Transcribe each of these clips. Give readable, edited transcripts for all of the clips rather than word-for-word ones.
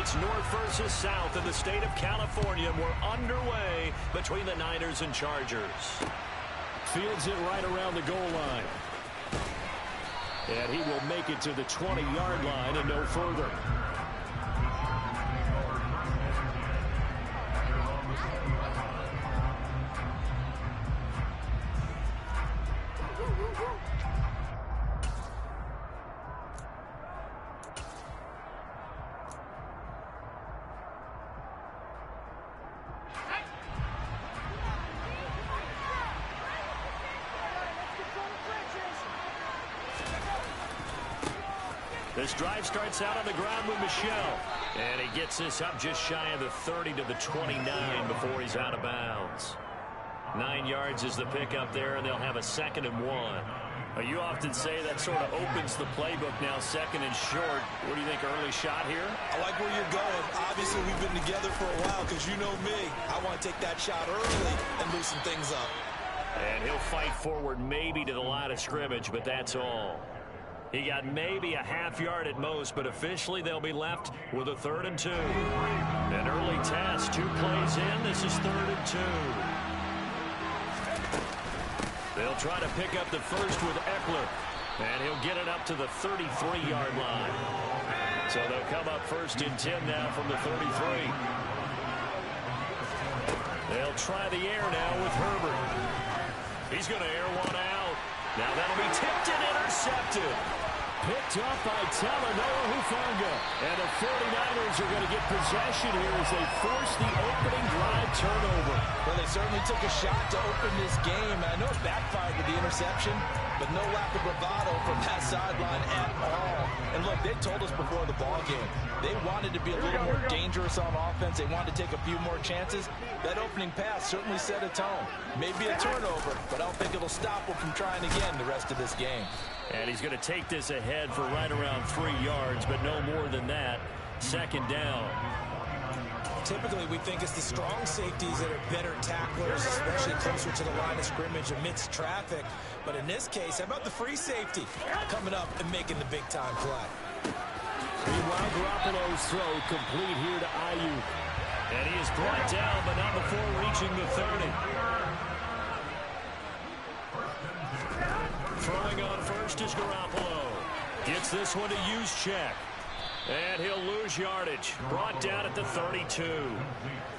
It's north versus south in the state of California. We're underway between the Niners and Chargers. Fields it right around the goal line. And he will make it to the 20-yard line and no further. This drive starts out on the ground with Michel. And he gets this up just shy of the 30 to the 29 before he's out of bounds. 9 yards is the pickup there, and they'll have a 2nd and 1. You often say that sort of opens the playbook now, 2nd and short. What do you think, early shot here? I like where you're going. Obviously, we've been together for a while because you know me. I want to take that shot early and loosen things up. And he'll fight forward maybe to the line of scrimmage, but that's all. He got maybe a half yard at most, but officially they'll be left with a 3rd and 2. An early test, 2 plays in. This is 3rd and 2. They'll try to pick up the first with Eckler, and he'll get it up to the 33-yard line. So they'll come up 1st and 10 now from the 33. They'll try the air now with Herbert. He's going to air one out. Now that'll be tipped and intercepted. Picked up by Talanoa Hufanga. And the 49ers are going to get possession here as they force the opening drive turnover. Well, they certainly took a shot to open this game. I know it backfired with the interception, but no lack of bravado from that sideline at all. And look, they told us before the ball game, they wanted to be a little more dangerous on offense. They wanted to take a few more chances. That opening pass certainly set a tone. Maybe a turnover, but I don't think it'll stop them from trying again the rest of this game. And he's going to take this ahead for right around 3 yards, but no more than that. 2nd down. Typically, we think it's the strong safeties that are better tacklers, especially closer to the line of scrimmage amidst traffic. But in this case, how about the free safety coming up and making the big-time play? Meanwhile, Garoppolo's throw complete here to Ayuk. And he is brought down, but not before reaching the 30. Throwing on first is Garoppolo. Gets this one to Juszczyk. And he'll lose yardage. Brought down at the 32.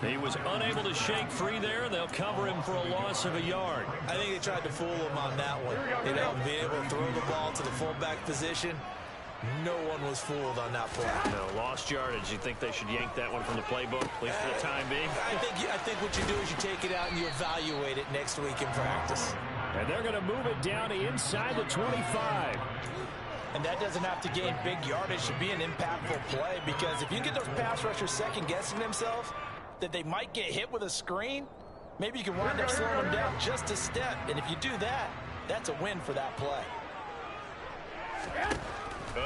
He was unable to shake free there. They'll cover him for a loss of a yard. I think they tried to fool him on that one. You know, being able to throw the ball to the fullback position. No one was fooled on that play. No, lost yardage. You think they should yank that one from the playbook, at least for the time being? I think what you do is you take it out and you evaluate it next week in practice. And they're going to move it down to inside the 25. And that doesn't have to gain big yardage to be an impactful play, because if you get those pass rushers second-guessing themselves that they might get hit with a screen, maybe you can wind up slowing them down just a step. And if you do that, that's a win for that play.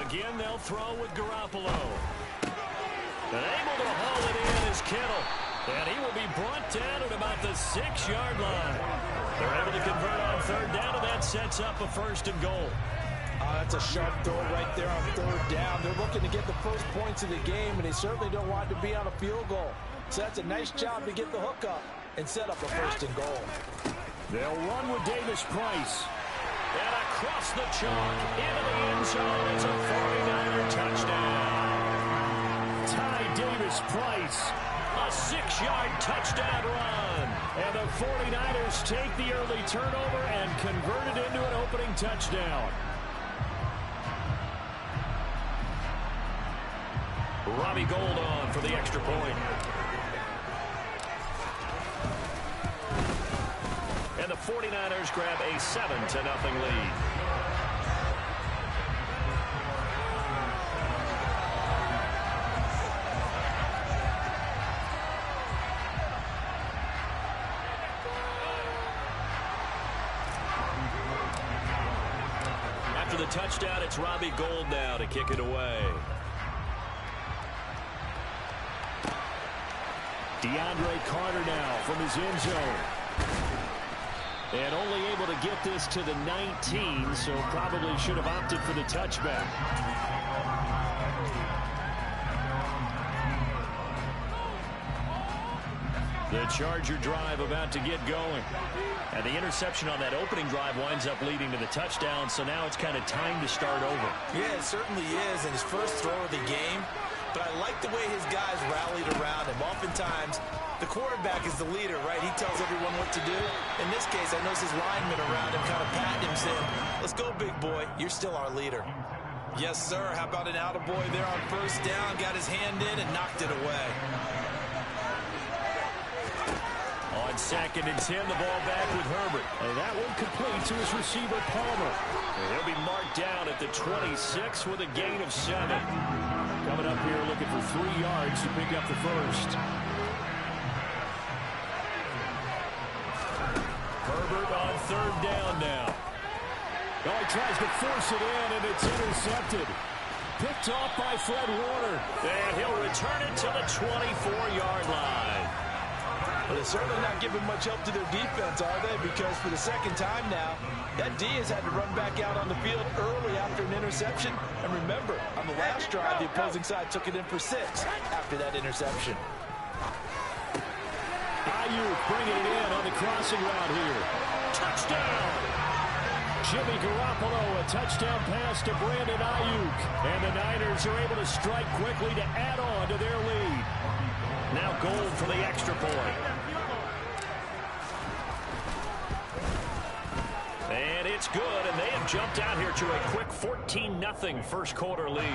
Again, they'll throw with Garoppolo. And able to haul it in is Kittle. And he will be brought down at about the 6-yard line. They're able to convert on 3rd down, and that sets up a 1st and goal. That's a sharp throw right there on 3rd down. They're looking to get the first points of the game, and they certainly don't want to be on a field goal. So that's a nice job to get the hook up and set up a 1st and goal. They'll run with Davis Price. And across the chalk into the end zone. It's a 49er touchdown. Ty Davis Price. A 6-yard touchdown run. And the 49ers take the early turnover and convert it into an opening touchdown. Robbie Gould on for the extra point. And the 49ers grab a 7-0 lead. After the touchdown, it's Robbie Gould now to kick it away. DeAndre Carter now from his end zone. And only able to get this to the 19, so probably should have opted for the touchback. The Charger drive about to get going. And the interception on that opening drive winds up leading to the touchdown, so now it's kind of time to start over. Yeah, it certainly is, and his first throw of the game. But I like the way his guys rallied around him. Oftentimes, the quarterback is the leader, right? He tells everyone what to do. In this case, I notice his linemen around him kind of patting him, saying, let's go, big boy. You're still our leader. Yes, sir. How about an attaboy there on first down? Got his hand in and knocked it away. On 2nd and 10, the ball back with Herbert. And that one complete to his receiver, Palmer. And he'll be marked down at the 26 with a gain of 7. Coming up here looking for 3 yards to pick up the first. Herbert on 3rd down now. Oh, he tries to force it in, and it's intercepted. Picked off by Fred Warner. And he'll return it to the 24-yard line. But they're certainly not giving much help to their defense, are they? Because for the second time now, that D has had to run back out on the field early after an interception. And remember, on the last drive, the opposing side took it in for 6 after that interception. Ayuk bringing it in on the crossing route here. Touchdown! Jimmy Garoppolo, a touchdown pass to Brandon Ayuk. And the Niners are able to strike quickly to add on to their lead. Now Gold for the extra point. And it's good, and they have jumped out here to a quick 14-0 first quarter lead.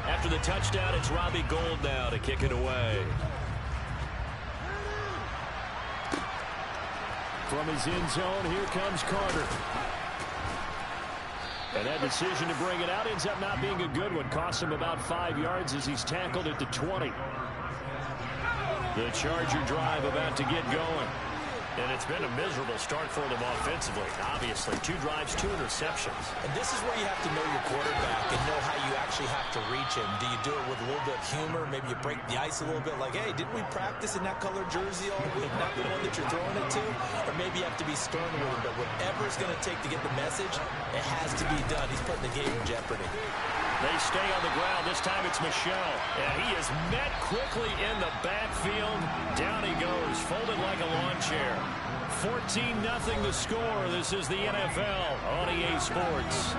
After the touchdown, it's Robbie Gould now to kick it away. From his end zone, here comes Carter. And that decision to bring it out ends up not being a good one. Costs him about 5 yards as he's tackled at the 20. The Charger drive about to get going. And it's been a miserable start for them offensively. Obviously, 2 drives, 2 interceptions. And this is where you have to know your quarterback and know how you actually have to reach him. Do you do it with a little bit of humor? Maybe you break the ice a little bit like, hey, didn't we practice in that colored jersey all week? Not the one that you're throwing it to? Or maybe you have to be stern with him. But whatever it's going to take to get the message, it has to be done. He's putting the game in jeopardy. They stay on the ground. This time it's Michel. And he is met quickly in the backfield. Down he goes, folded like a lawn chair. 14-0 the score. This is the NFL on EA Sports.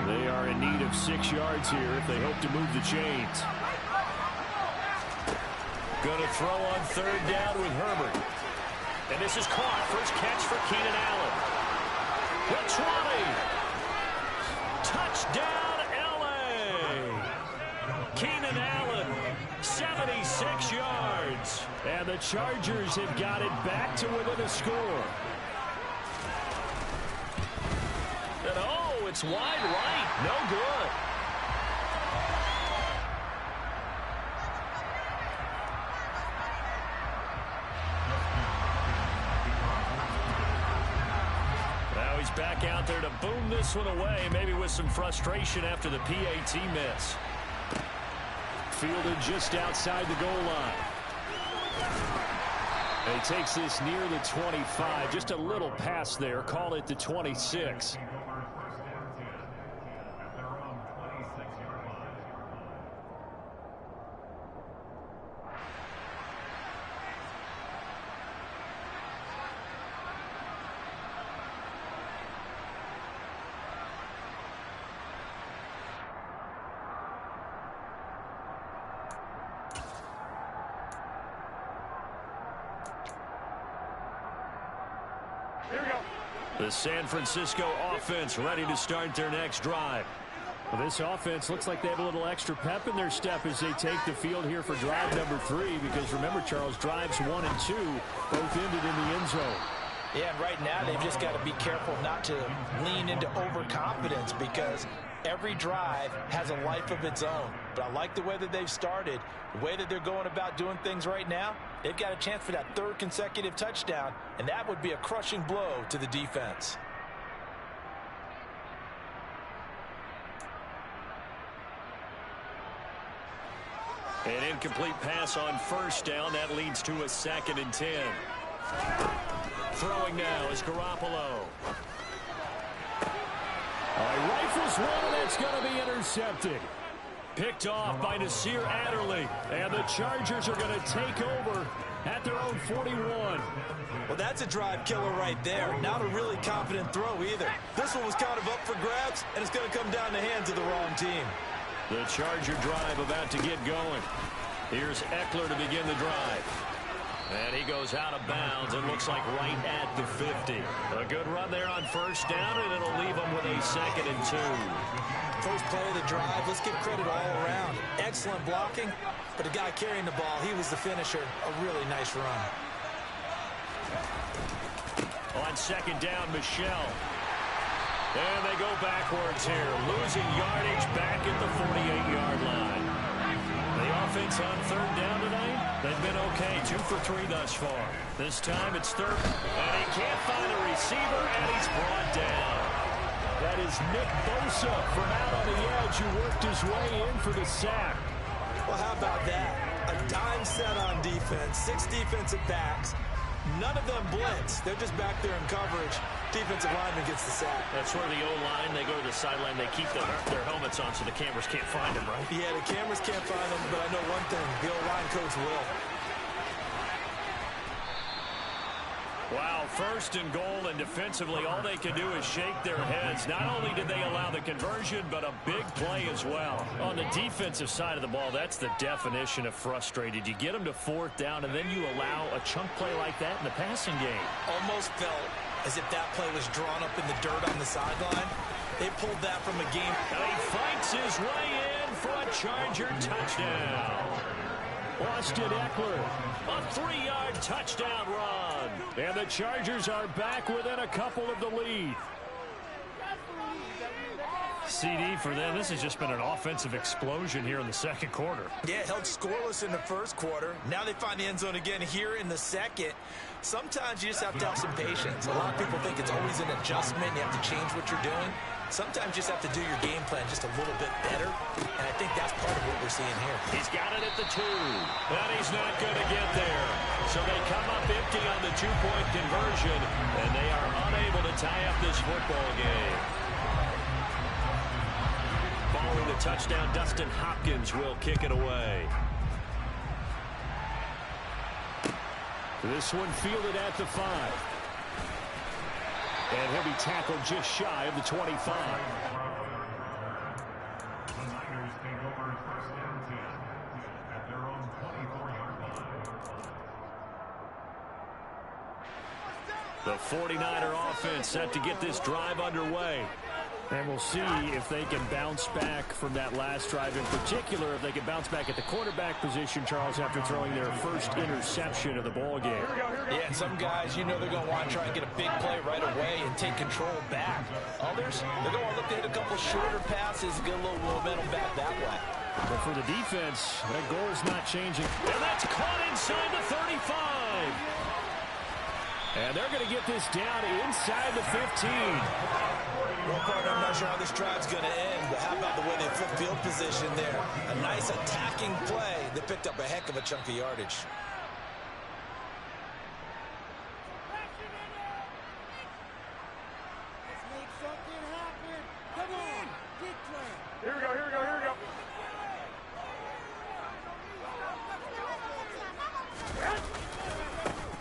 They are in need of 6 yards here if they hope to move the chains. Going to throw on 3rd down with Herbert. And this is caught. First catch for Keenan Allen. The 20. Touchdown, L.A. Keenan Allen, 76 yards. And the Chargers have got it back to within a score. And oh, it's wide right. No good. Now he's back out there to boom this one away, maybe with some frustration after the PAT miss. Fielded just outside the goal line. And he takes this near the 25. Just a little pass there. Call it the 26. The San Francisco offense ready to start their next drive. Well, this offense looks like they have a little extra pep in their step as they take the field here for drive number 3. Because remember, Charles, drives 1 and 2 both ended in the end zone. Yeah, and right now they've just got to be careful not to lean into overconfidence because every drive has a life of its own. But I like the way that they've started, the way that they're going about doing things right now. They've got a chance for that 3rd consecutive touchdown, and that would be a crushing blow to the defense. An incomplete pass on first down. That leads to a 2nd and 10. Throwing now is Garoppolo. Rifles one, and it's going to be intercepted. Picked off by Nasir Adderley. And the Chargers are going to take over at their own 41. Well, that's a drive killer right there. Not a really confident throw either. This one was kind of up for grabs, and it's going to come down the hands of the wrong team. The Charger drive about to get going. Here's Eckler to begin the drive. And he goes out of bounds. It looks like right at the 50. A good run there on first down, and it'll leave him with a 2nd and 2. First play of the drive, let's give credit all around. Excellent blocking, but the guy carrying the ball, he was the finisher. A really nice run. On 2nd down, Michel. And they go backwards here, losing yardage back at the 48-yard line. The offense on 3rd down tonight, they've been okay, 2 for 3 thus far. This time it's 3rd, and he can't find a receiver, and he's brought down. That is Nick Bosa from out on the edge who worked his way in for the sack. Well, how about that? A dime set on defense, 6 defensive backs. None of them blitz. They're just back there in coverage. Defensive lineman gets the sack. That's where the O-line, they go to the sideline, they keep their helmets on so the cameras can't find them, right? Yeah, the cameras can't find them, but I know one thing. The O-line coach will. Wow, 1st and goal, and defensively all they can do is shake their heads. Not only did they allow the conversion, but a big play as well. On the defensive side of the ball, that's the definition of frustrated. You get them to 4th down, and then you allow a chunk play like that in the passing game. Almost felt as if that play was drawn up in the dirt on the sideline. They pulled that from a game. And he fights his way in for a Charger touchdown. Austin Eckler. A 3-yard touchdown run. And the Chargers are back within a couple of the lead. CD for them. This has just been an offensive explosion here in the 2nd quarter. Yeah, held scoreless in the 1st quarter. Now they find the end zone again here in the 2nd. Sometimes you just have to have some patience. A lot of people think it's always an adjustment. You have to change what you're doing. Sometimes you just have to do your game plan just a little bit better, and I think that's part of what we're seeing here. He's got it at the 2, and he's not going to get there. So they come up empty on the 2-point conversion, and they are unable to tie up this football game. Following the touchdown, Dustin Hopkins will kick it away. This one fielded at the 5. And he'll be tackled just shy of the 25. The 49er offense set to get this drive underway. And we'll see if they can bounce back from that last drive, in particular, if they can bounce back at the quarterback position, Charles, after throwing their first interception of the ball game. Yeah, and some guys, you know they're going to want to try and get a big play right away and take control back. Others, they're going to look to hit a couple shorter passes, get a little momentum back that way. But for the defense, that goal's not changing. And that's caught inside the 35. And they're going to get this down inside the 15. Well, partner, I'm not sure how this drive's going to end, but how about the way they flip field position there? A nice attacking play that picked up a heck of a chunk of yardage. Here we go, here we go, here we go.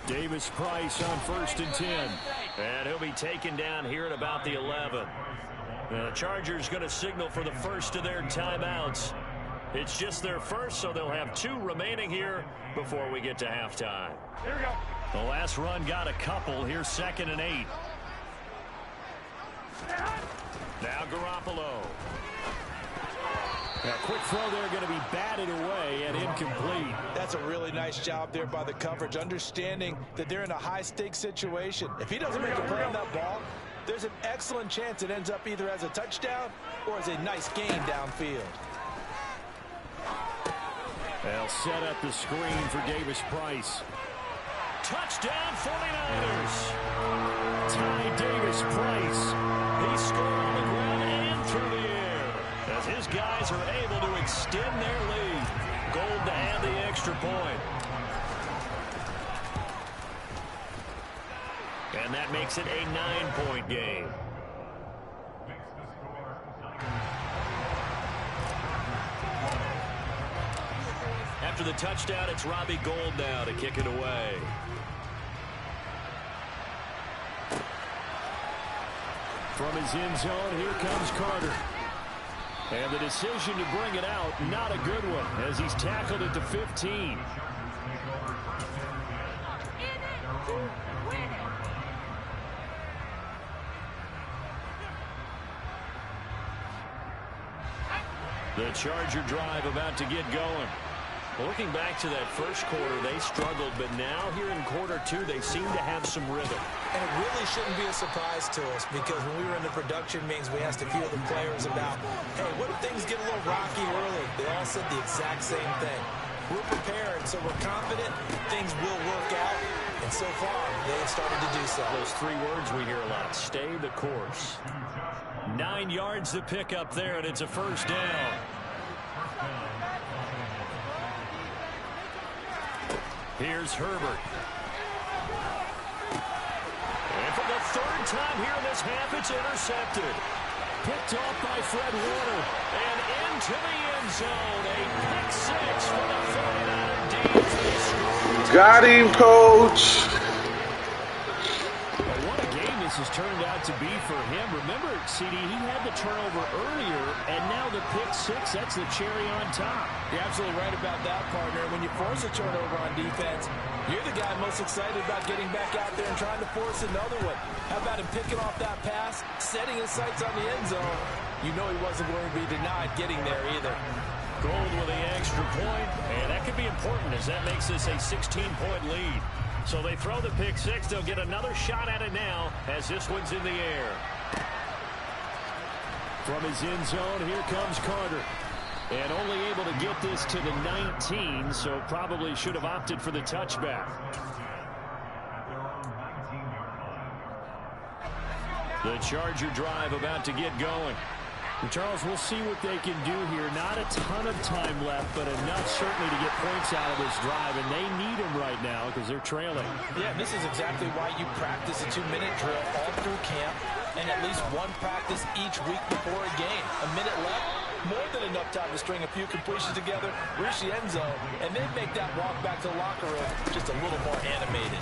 Davis Price on 1st and 10. And he'll be taken down here at about the 11. The Chargers going to signal for the first of their timeouts. It's just their first, so they'll have 2 remaining here before we get to halftime. Here we go. The last run got a couple. Here's 2nd and 8. Now Garoppolo. A quick throw there going to be batted away and incomplete. That's a really nice job there by the coverage, understanding that they're in a high-stakes situation. If he doesn't make a play on that ball, there's an excellent chance it ends up either as a touchdown or as a nice gain downfield. They'll set up the screen for Davis Price. Touchdown 49ers. Ty Davis Price. He scored on the ground and through the air, as his guys are able to extend their lead. Gold to add the extra point. And that makes it a 9-point game. After the touchdown, it's Robbie Gould now to kick it away. From his end zone, here comes Carter. And the decision to bring it out, not a good one, as he's tackled at the 15. The Charger drive about to get going. Looking back to that first quarter, they struggled, but now here in quarter two, they seem to have some rhythm. And it really shouldn't be a surprise to us, because when we were in the production meetings, we asked a few of the players about, hey, what if things get a little rocky early? They all said the exact same thing. We're prepared, so we're confident things will work out. And so far, they have started to do so. Those three words we hear a lot: stay the course. 9 yards to pick up there, and it's a first down. Here's Herbert. And for the third time here in this half, it's intercepted. Picked off by Fred Warner. And into the end zone. A pick six for the 49er D. Got him, coach. What a game this has turned out to be for him. Remember, CD, he had the turnover earlier, and now the pick six, that's the cherry on top. You're absolutely right about that, partner. When you force a turnover on defense, you're the guy most excited about getting back out there and trying to force another one. How about him picking off that pass, setting his sights on the end zone? You know he wasn't going to be denied getting there either. Gold with the extra point, and that could be important as that makes this a 16-point lead. So they throw the pick six. They'll get another shot at it now as this one's in the air. From his end zone, here comes Carter. And only able to get this to the 19, so probably should have opted for the touchback. The Charger drive about to get going. And Charles, we'll see what they can do here. Not a ton of time left, but enough certainly to get points out of this drive, and they need them right now because they're trailing. Yeah, this is exactly why you practice a 2-minute drill all through camp and at least one practice each week before a game. A minute left, more than enough time to string a few completions together, reach the end zone, and then make that walk back to the locker room just a little more animated.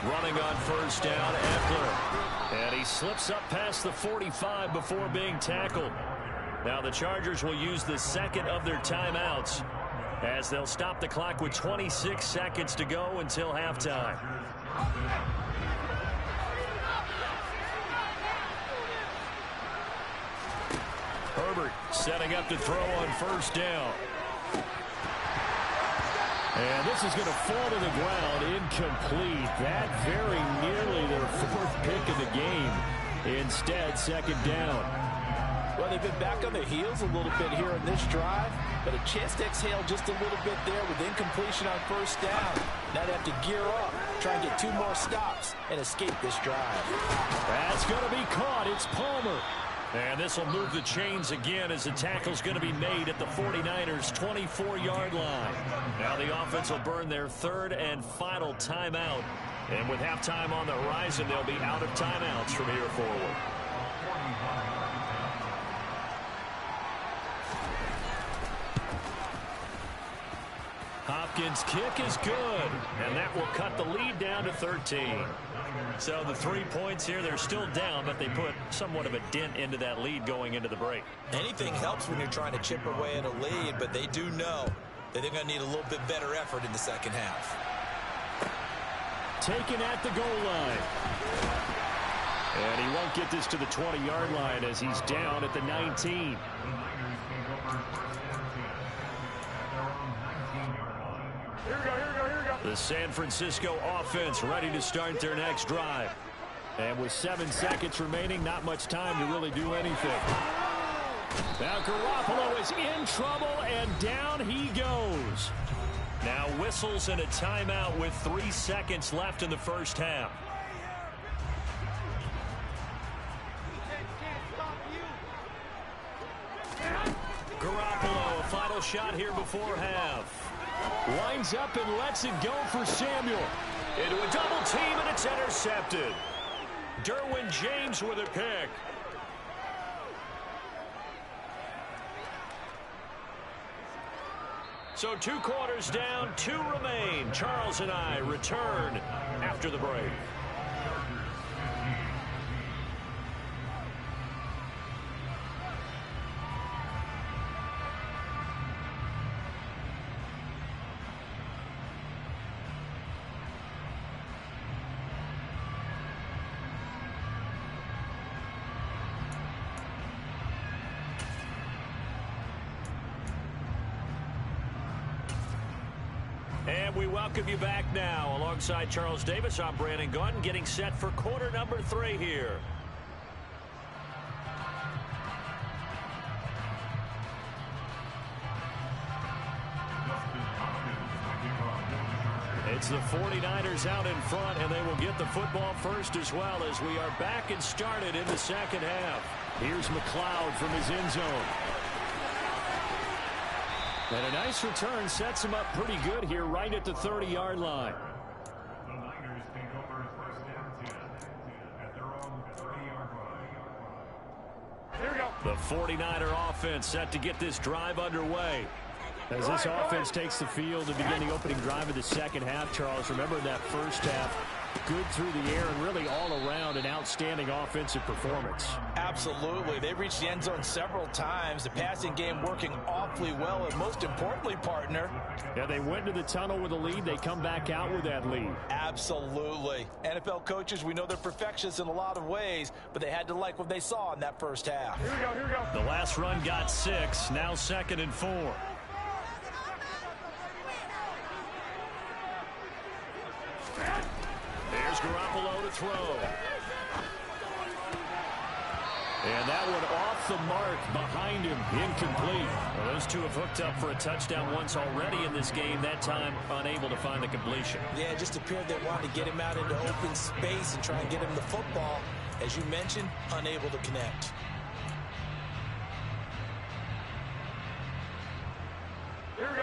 Running on first down, Eckler. And he slips up past the 45 before being tackled. Now the Chargers will use the second of their timeouts as they'll stop the clock with 26 seconds to go until halftime. Herbert setting up to throw on first down. And this is going to fall to the ground incomplete. That very nearly their fourth pick of the game. Instead, second down. Well, they've been back on their heels a little bit here in this drive, but a chance to exhale just a little bit there with incompletion on first down. Now they have to gear up, try and get 2 more stops, and escape this drive. That's going to be caught. It's Palmer. And this will move the chains again as the tackle's going to be made at the 49ers' 24-yard line. Now the offense will burn their third and final timeout. And with halftime on the horizon, they'll be out of timeouts from here forward. Hopkins' kick is good, and that will cut the lead down to 13. So the 3 points here, they're still down, but they put somewhat of a dent into that lead going into the break. Anything helps when you're trying to chip away at a lead, but they do know that they're going to need a little bit better effort in the second half. Taken at the goal line. And he won't get this to the 20-yard line as he's down at the 19. The San Francisco offense ready to start their next drive. And with 7 seconds remaining, not much time to really do anything. Now Garoppolo is in trouble, and down he goes. Now whistles and a timeout with 3 seconds left in the first half. Garoppolo, a final shot here before half. Lines up and lets it go for Samuel. Into a double team, and it's intercepted. Derwin James with a pick. So 2 quarters down, 2 remain. Charles and I return after the break. And we welcome you back now. Alongside Charles Davis, I'm Brandon Gaudin, getting set for quarter number 3 here. It's the 49ers out in front, and they will get the football first as well as we are back and started in the second half. Here's McLeod from his end zone. And a nice return sets him up pretty good here right at the 30-yard line. The Niners take over first down 10 at their own 30-yard line. Here we go. The 49er offense set to get this drive underway. As this offense takes the field to begin the opening drive of the second half, Charles, remember that first half, good through the air and really all around an outstanding offensive performance. Absolutely. They've reached the end zone several times. The passing game working awfully well, and most importantly, partner. Yeah, they went to the tunnel with a lead. They come back out with that lead. Absolutely. NFL coaches, we know they're perfectionists in a lot of ways, but they had to like what they saw in that first half. Here we go, here we go. The last run got 6, now 2nd and 4. There's Garoppolo to throw. And that one off the mark behind him, incomplete. Well, those two have hooked up for a touchdown once already in this game, that time unable to find the completion. Yeah, it just appeared they wanted to get him out into open space and try and get him the football. As you mentioned, unable to connect.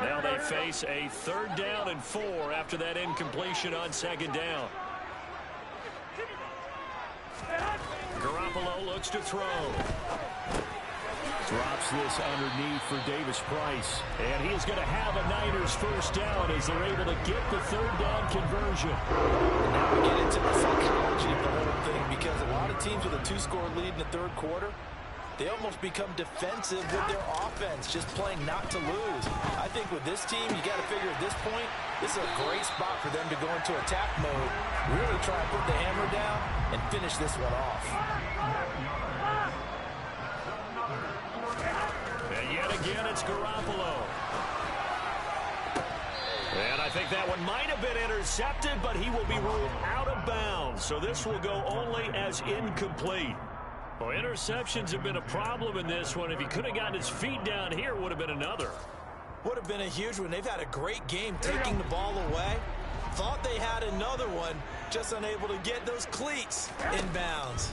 Now they face a 3rd down and 4 after that incompletion on 2nd down. Garoppolo looks to throw. Drops this underneath for Davis Price. And he is going to have a Niners first down as they're able to get the 3rd down conversion. And now we get into the psychology of the whole thing, because a lot of teams with a 2-score lead in the 3rd quarter, they almost become defensive with their offense, just playing not to lose. I think with this team, you got to figure at this point, this is a great spot for them to go into attack mode, really try and put the hammer down and finish this one off. And yet again, it's Garoppolo. And I think that one might have been intercepted, but he will be ruled out of bounds. So this will go only as incomplete. Well, interceptions have been a problem in this one. If he could have gotten his feet down here, it would have been another. Would have been a huge one. They've had a great game taking the ball away. Thought they had another one, just unable to get those cleats in bounds.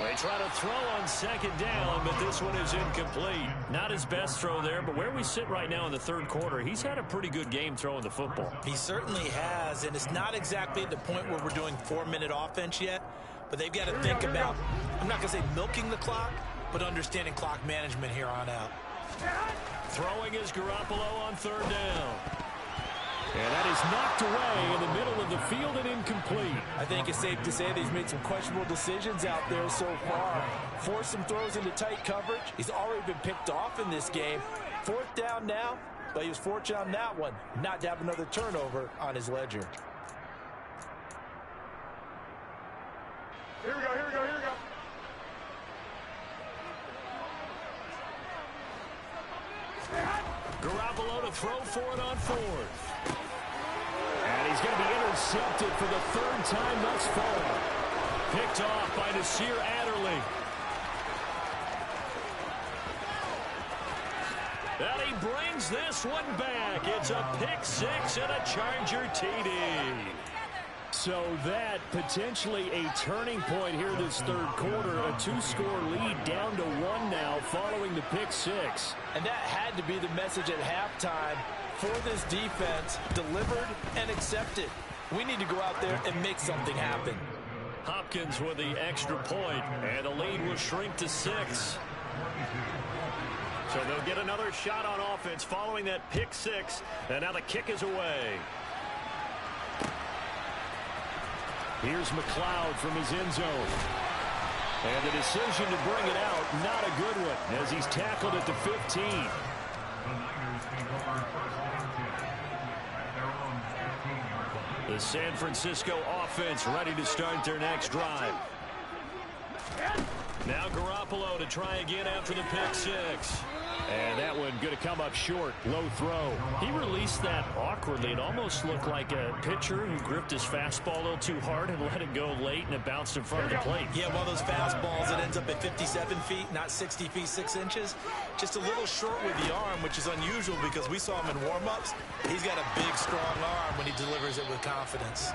They try to throw on 2nd down, but this one is incomplete. Not his best throw there, but where we sit right now in the 3rd quarter, he's had a pretty good game throwing the football. He certainly has, and it's not exactly at the point where we're doing 4-minute offense yet, but they've got to think about, I'm not going to say milking the clock, but understanding clock management here on out. Throwing is Garoppolo on 3rd down. And that is knocked away in the middle of the field and incomplete. I think it's safe to say that he's made some questionable decisions out there so far. Forced some throws into tight coverage. He's already been picked off in this game. 4th down now, but he was fortunate on that one not to have another turnover on his ledger. Here we go, here we go, here we go. Garoppolo to throw for it on 4th. And he's going to be intercepted for the 3rd time thus far. Picked off by Nasir Adderley. And he brings this one back. It's a pick 6 and a Charger TD. So that potentially a turning point here this third quarter. A 2-score lead down to 1 now following the pick six. And that had to be the message at halftime for this defense. Delivered and accepted. We need to go out there and make something happen. Hopkins with the extra point, and the lead will shrink to 6. So they'll get another shot on offense following that pick six, and now the kick is away. Here's McLeod from his end zone. And the decision to bring it out, not a good one, as he's tackled at the 15. The Niners take over first and 10 at their own 15-yard line. The San Francisco offense ready to start their next drive. Now Garoppolo to try again after the pick six. And that one going to come up short. Low throw. He released that awkwardly. It almost looked like a pitcher who gripped his fastball a little too hard and let it go late, and it bounced in front of the plate. Yeah, one of those fastballs that ends up at 57 feet, not 60 feet, 6 inches. Just a little short with the arm, which is unusual because we saw him in warm-ups. He's got a big, strong arm when he delivers it with confidence.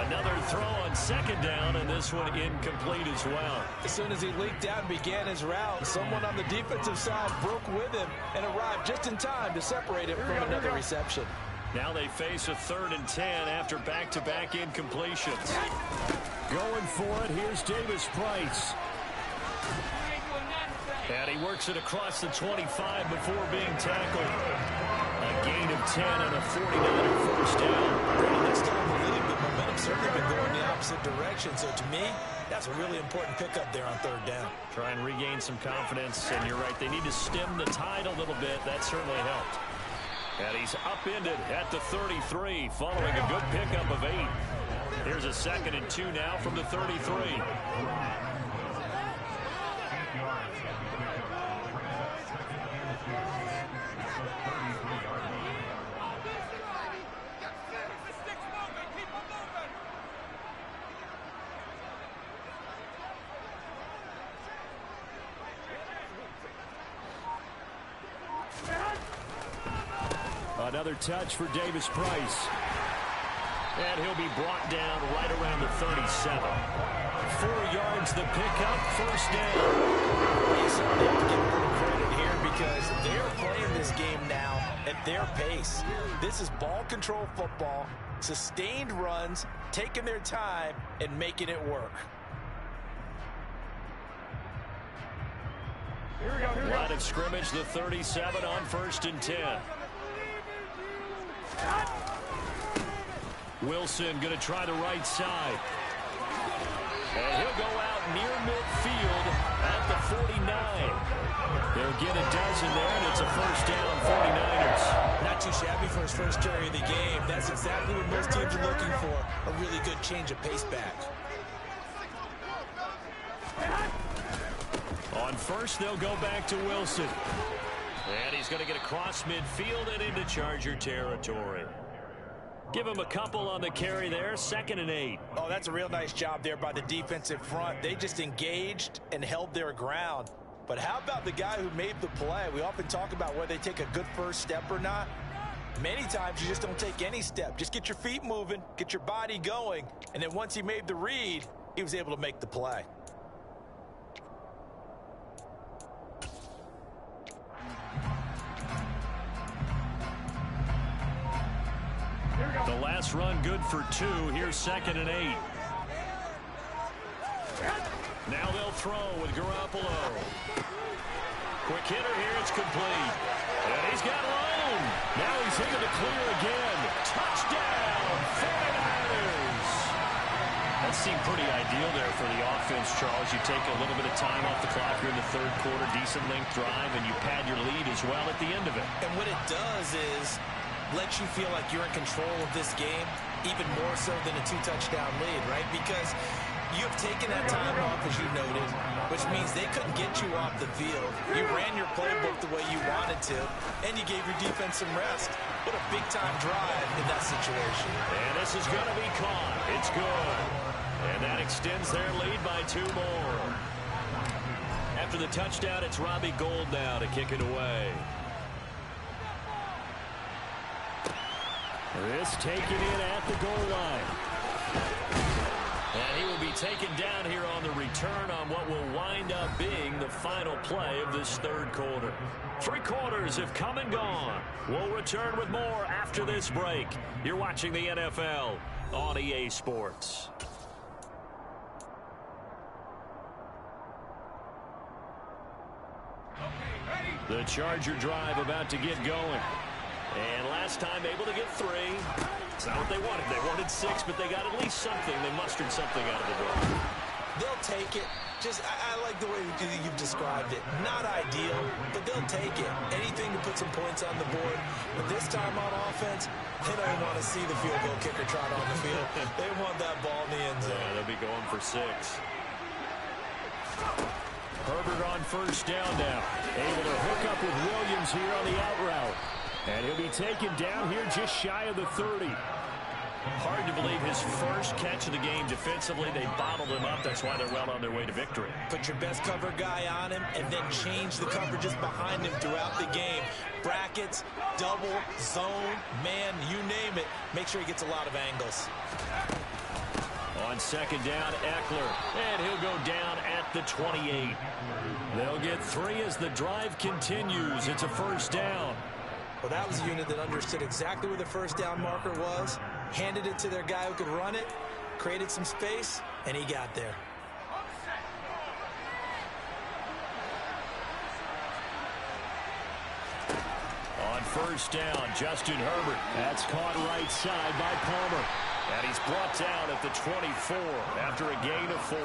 Another throw on second down, and this one incomplete as well. As soon as he leaked out and began his route, someone on the defensive side broke with him and arrived just in time to separate him from another reception. Now they face a 3rd and 10 after back-to-back incompletions. Going for it, here's Davis Price. And he works it across the 25 before being tackled. A gain of 10 and a 49er first down. This time the lead, but momentum certainly been going the opposite direction. So to me, that's a really important pickup there on 3rd down. Try and regain some confidence, and you're right, they need to stem the tide a little bit. That certainly helped. And he's upended at the 33 following a good pickup of 8. Here's a 2nd and 2 now from the 33. Another touch for Davis Price. And he'll be brought down right around the 37. 4 yards the pickup, first down. You certainly have to give a little credit here because they're playing this game now at their pace. This is ball control football, sustained runs, taking their time and making it work. Line of scrimmage, the 37 on 1st and 10. Wilson going to try the right side. And he'll go out near midfield at the 49. They'll get a dozen there, and it's a first down, 49ers. Not too shabby for his first carry of the game. That's exactly what most teams are looking for, a really good change of pace back. On first, they'll go back to Wilson. And he's going to get across midfield and into Charger territory. Give him a couple on the carry there, 2nd and 8. Oh, that's a real nice job there by the defensive front. They just engaged and held their ground. But how about the guy who made the play? We often talk about whether they take a good first step or not. Many times you just don't take any step. Just get your feet moving, get your body going. And then once he made the read, he was able to make the play. The last run good for 2. Here's 2nd and 8. Now they'll throw with Garoppolo. Quick hitter here. It's complete. And he's got room. Now he's into the clear again. Touchdown, 49ers. That seemed pretty ideal there for the offense, Charles. You take a little bit of time off the clock here in the 3rd quarter, decent length drive, and you pad your lead as well at the end of it. And what it does is lets you feel like you're in control of this game, even more so than a 2-touchdown lead, right? Because you have taken that time off, as you noted, which means they couldn't get you off the field. You ran your playbook the way you wanted to, and you gave your defense some rest. What a big-time drive in that situation. And this is going to be caught. It's good. And that extends their lead by 2 more. After the touchdown, it's Robbie Gould now to kick it away. This taken in at the goal line. And he will be taken down here on the return on what will wind up being the final play of this third quarter. 3 quarters have come and gone. We'll return with more after this break. You're watching the NFL on EA Sports. The Charger drive about to get going. And last time able to get 3. It's not what they wanted. They wanted 6, but they got at least something. They mustered something out of the drive. They'll take it. I like the way you've described it. Not ideal, but they'll take it. Anything to put some points on the board. But this time on offense, they don't even want to see the field goal kicker trot on the field. They want that ball in the end zone. Yeah, they'll be going for 6. Herbert on first down now. Able to hook up with Williams here on the out route. And he'll be taken down here just shy of the 30. Hard to believe his first catch of the game defensively. They bottled him up. That's why they're well on their way to victory. Put your best cover guy on him and then change the coverages behind him throughout the game. Brackets, double, zone, man, you name it. Make sure he gets a lot of angles. On second down, Eckler. And he'll go down at the 28. They'll get 3 as the drive continues. It's a first down. Well, that was a unit that understood exactly where the first down marker was, handed it to their guy who could run it, created some space, and he got there. On first down, Justin Herbert. That's caught right side by Palmer. And he's brought down at the 24 after a gain of 4.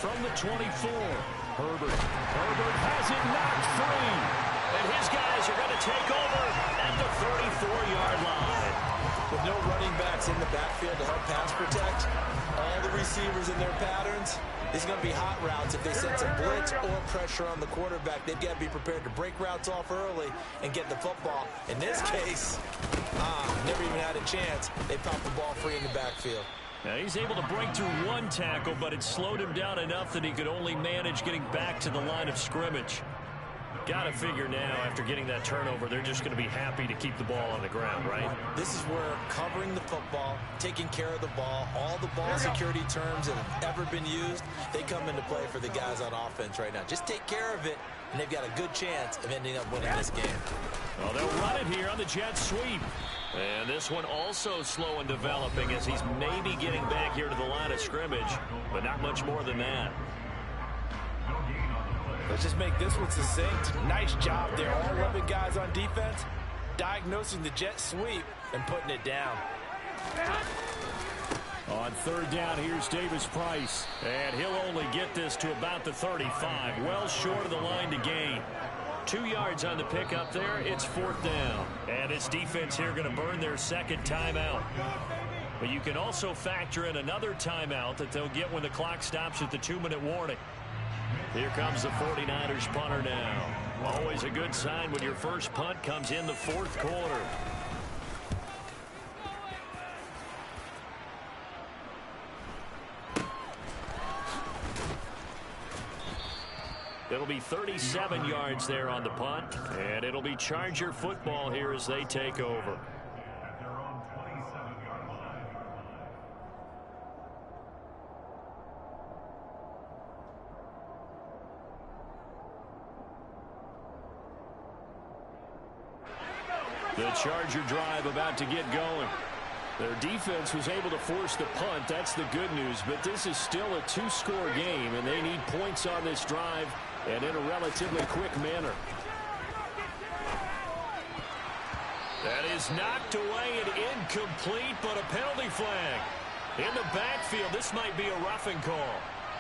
From the 24, Herbert has it knocked free. And his guys are going to take over at the 34-yard line. With no running backs in the backfield to help pass protect, all the receivers in their patterns, these are going to be hot routes. If they send some blitz or pressure on the quarterback, they've got to be prepared to break routes off early and get the football. In this case, never even had a chance. They popped the ball free in the backfield. Now he's able to break through 1 tackle, but it slowed him down enough that he could only manage getting back to the line of scrimmage. Got to figure now, after getting that turnover, they're just going to be happy to keep the ball on the ground, right? This is where covering the football, taking care of the ball, all the ball security terms that have ever been used, they come into play for the guys on offense right now. Just take care of it, and they've got a good chance of ending up winning this game. Well, they'll run it here on the jet sweep. And this one also slow in developing as he's maybe getting back here to the line of scrimmage, but not much more than that. Let's just make this one succinct. Nice job there. All 11 guys on defense diagnosing the jet sweep and putting it down. On third down, here's Davis Price. And he'll only get this to about the 35. Well short of the line to gain. 2 yards on the pickup there. It's 4th down. And his defense here going to burn their second timeout. But you can also factor in another timeout that they'll get when the clock stops at the 2-minute warning. Here comes the 49ers punter now. Always a good sign when your first punt comes in the 4th quarter. It'll be 37 yards there on the punt, and it'll be Charger football here as they take over. The Charger drive about to get going. Their defense was able to force the punt. That's the good news. But this is still a 2-score game, and they need points on this drive and in a relatively quick manner. That is knocked away and incomplete, but a penalty flag. In the backfield, this might be a roughing call.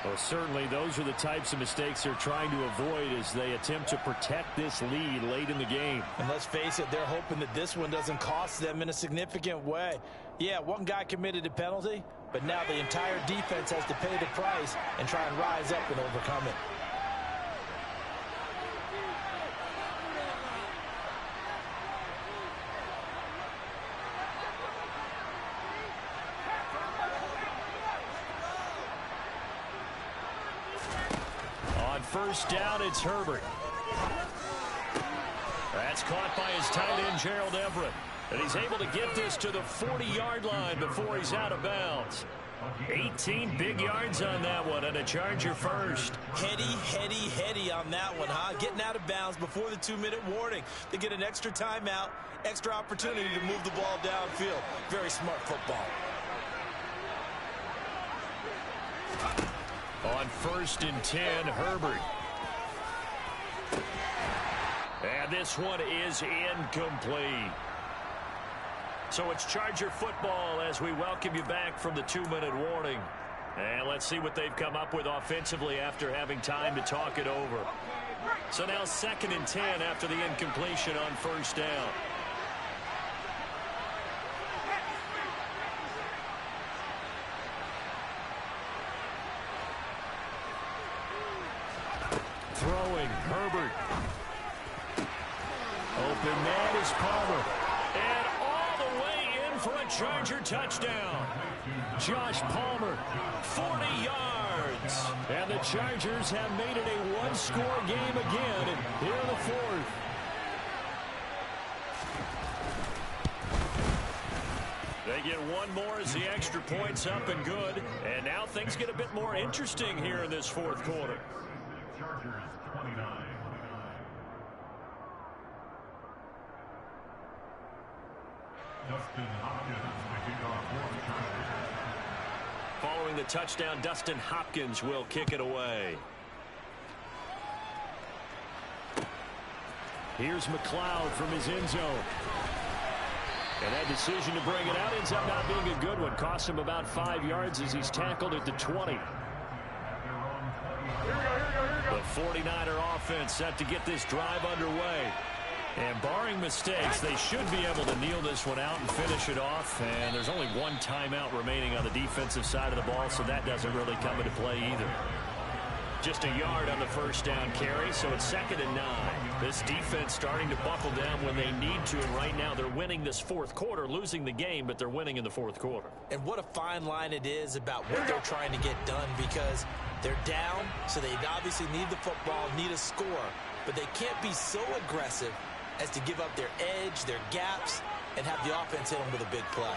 Well, certainly those are the types of mistakes they're trying to avoid as they attempt to protect this lead late in the game. And let's face it, they're hoping that this one doesn't cost them in a significant way. Yeah, one guy committed a penalty, but now the entire defense has to pay the price and try and rise up and overcome it. First down, it's Herbert. That's caught by his tight end, Gerald Everett. And he's able to get this to the 40-yard line before he's out of bounds. 18 big yards on that one, and a Charger first. Heady on that one, huh? Getting out of bounds before the 2-minute warning. They get an extra timeout, extra opportunity to move the ball downfield. Very smart football. On 1st and 10, Herbert. And this one is incomplete. So it's Charger football as we welcome you back from the 2-minute warning. And let's see what they've come up with offensively after having time to talk it over. So now 2nd and 10 after the incompletion on 1st down. Throwing, Herbert. Open man is Palmer. And all the way in for a Charger touchdown. Josh Palmer, 40 yards. And the Chargers have made it a one-score game again here in the 4th. They get one more as the extra point's up and good. And now things get a bit more interesting here in this 4th quarter. Chargers 29. Dustin Hopkins to kick off for the Chargers. Following the touchdown, Dustin Hopkins will kick it away. Here's McLeod from his end zone. And that decision to bring it out ends up not being a good one. Cost him about 5 yards as he's tackled at the 20. The 49er offense set to get this drive underway. And barring mistakes, they should be able to kneel this one out and finish it off. And there's only one timeout remaining on the defensive side of the ball, so that doesn't really come into play either. Just a yard on the 1st down carry, so it's 2nd and 9. This defense starting to buckle down when they need to, and right now they're winning this 4th quarter, losing the game, but they're winning in the 4th quarter. And what a fine line it is about what they're trying to get done, because they're down, so they obviously need the football, need a score, but they can't be so aggressive as to give up their edge, their gaps, and have the offense hit them with a big play.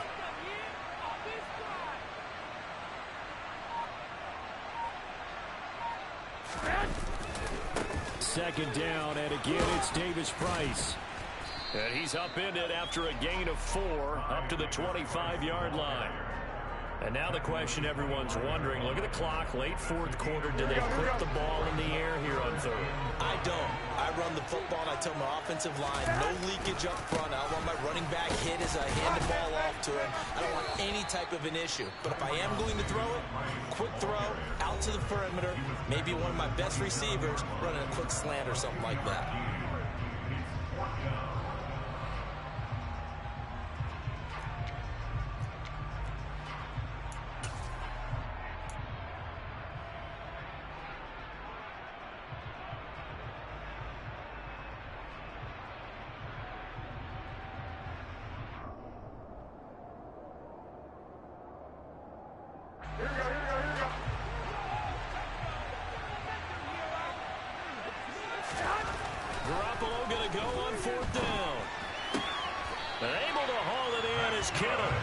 Second down, and again it's Davis Price. And he's upended after a gain of 4 up to the 25-yard line. And now the question everyone's wondering, look at the clock, late 4th quarter, do they put the ball in the air here on 3rd? I don't. I run the football and I tell my offensive line, no leakage up front. I don't want my running back hit as I hand the ball off to him. I don't want any type of an issue. But if I am going to throw it, quick throw, out to the perimeter, maybe one of my best receivers running a quick slant or something like that. Garoppolo going to go on 4th down. And able to haul it in is Kittle.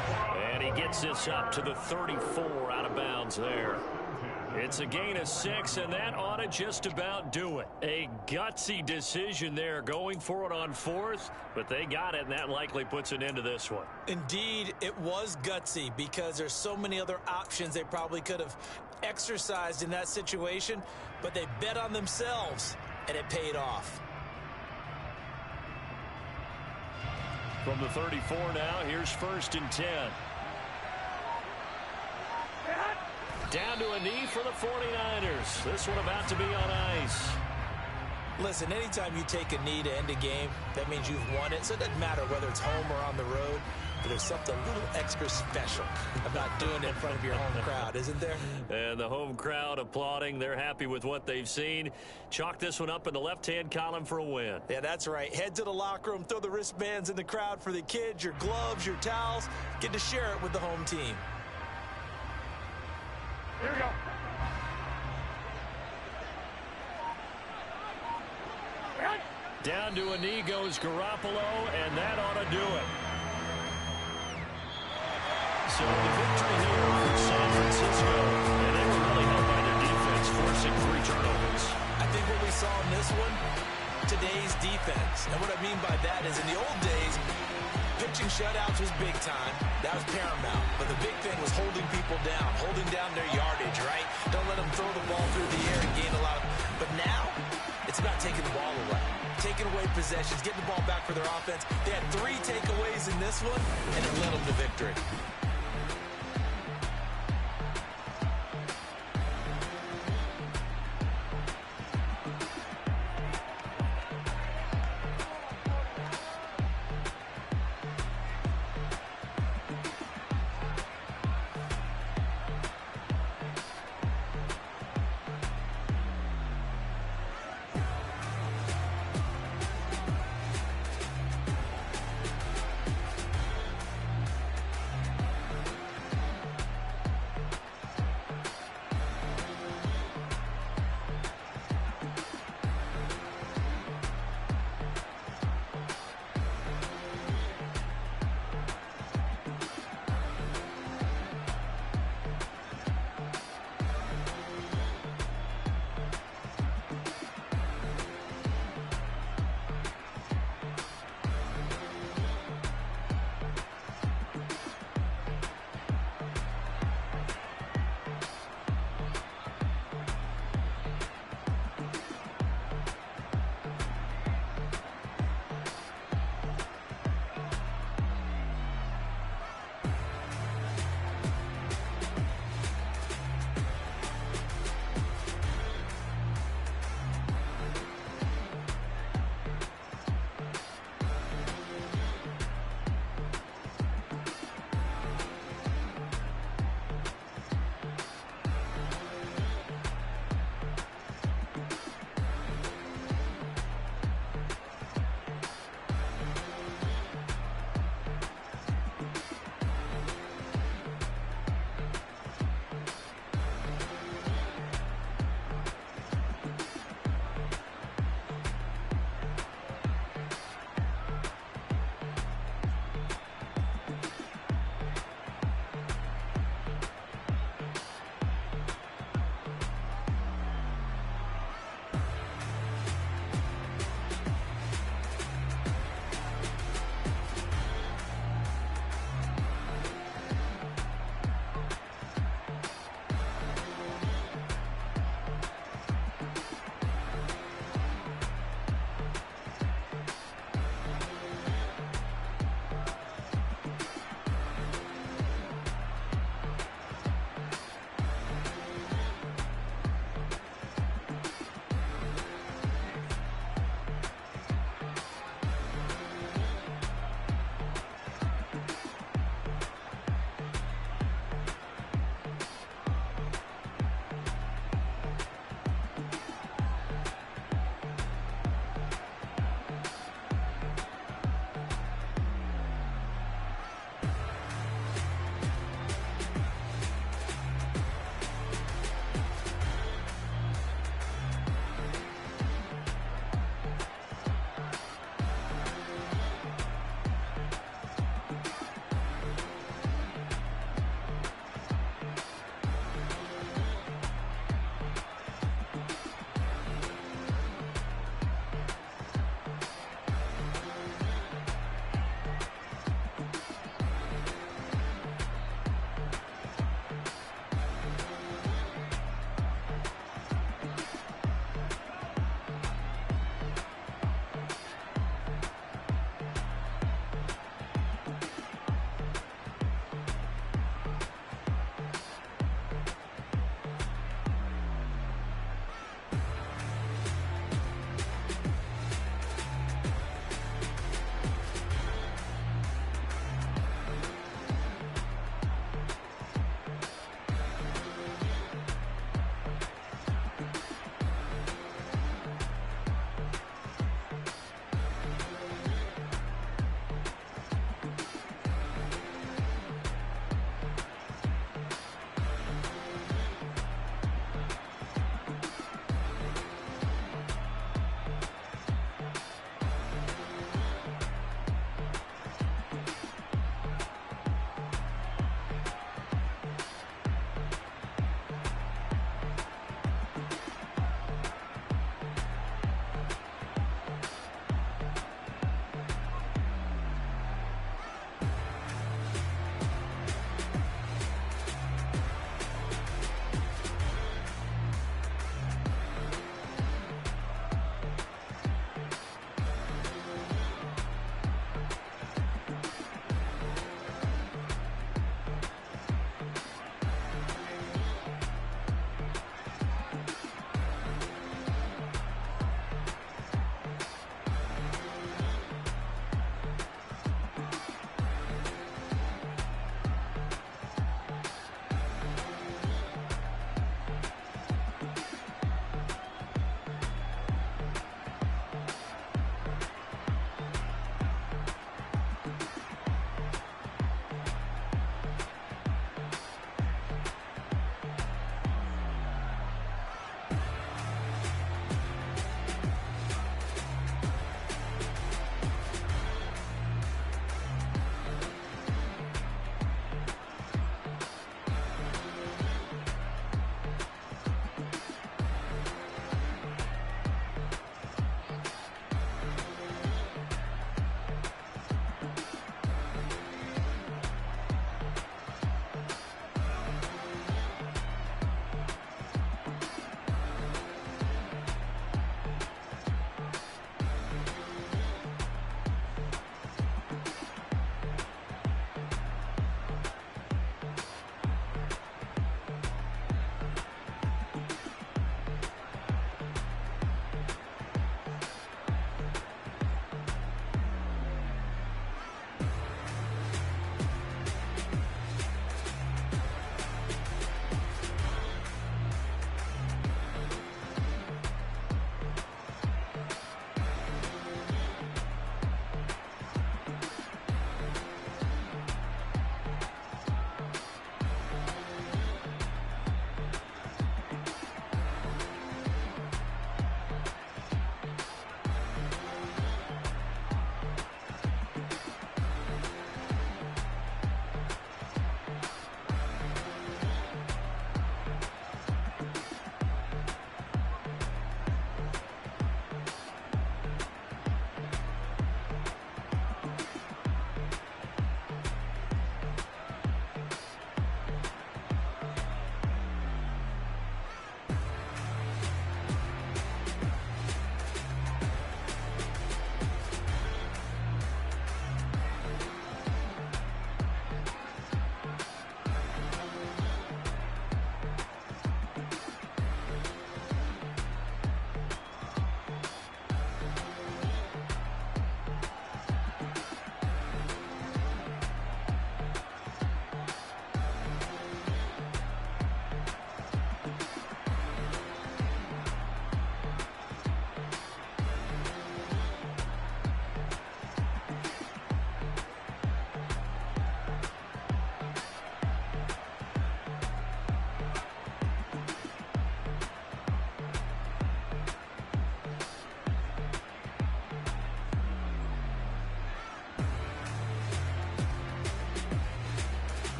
And he gets this up to the 34 out of bounds there. It's a gain of 6, and that ought to just about do it. A gutsy decision there going for it on 4th, but they got it, and that likely puts an end to this one. Indeed, it was gutsy because there's so many other options they probably could have exercised in that situation, but they bet on themselves, and it paid off. From the 34 now, here's 1st and 10. Down to a knee for the 49ers. This one about to be on ice. Listen, anytime you take a knee to end a game, that means you've won it. So it doesn't matter whether it's home or on the road, but there's something a little extra special about doing it in front of your home crowd, isn't there? And the home crowd applauding. They're happy with what they've seen. Chalk this one up in the left-hand column for a win. Yeah, that's right. Head to the locker room, throw the wristbands in the crowd for the kids, your gloves, your towels. Get to share it with the home team. Here we go. Down to a knee goes Garoppolo, and that ought to do it. So the victory here for San Francisco, and they were really helped by their defense, forcing 3 turnovers. I think what we saw in this one, today's defense. And what I mean by that is in the old days, pitching shutouts was big time. That was paramount. But the big thing was holding people down, holding down their yardage, right? Don't let them throw the ball through the air and gain a lot. But now, it's about taking the ball away. Taking away possessions, getting the ball back for their offense. They had 3 takeaways in this one, and it led them to victory.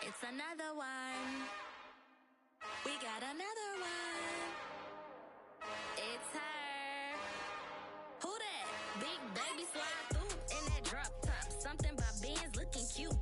It's another one. We got another one. It's her. Who that? Big baby slide through in that drop top. Something about Benz looking cute.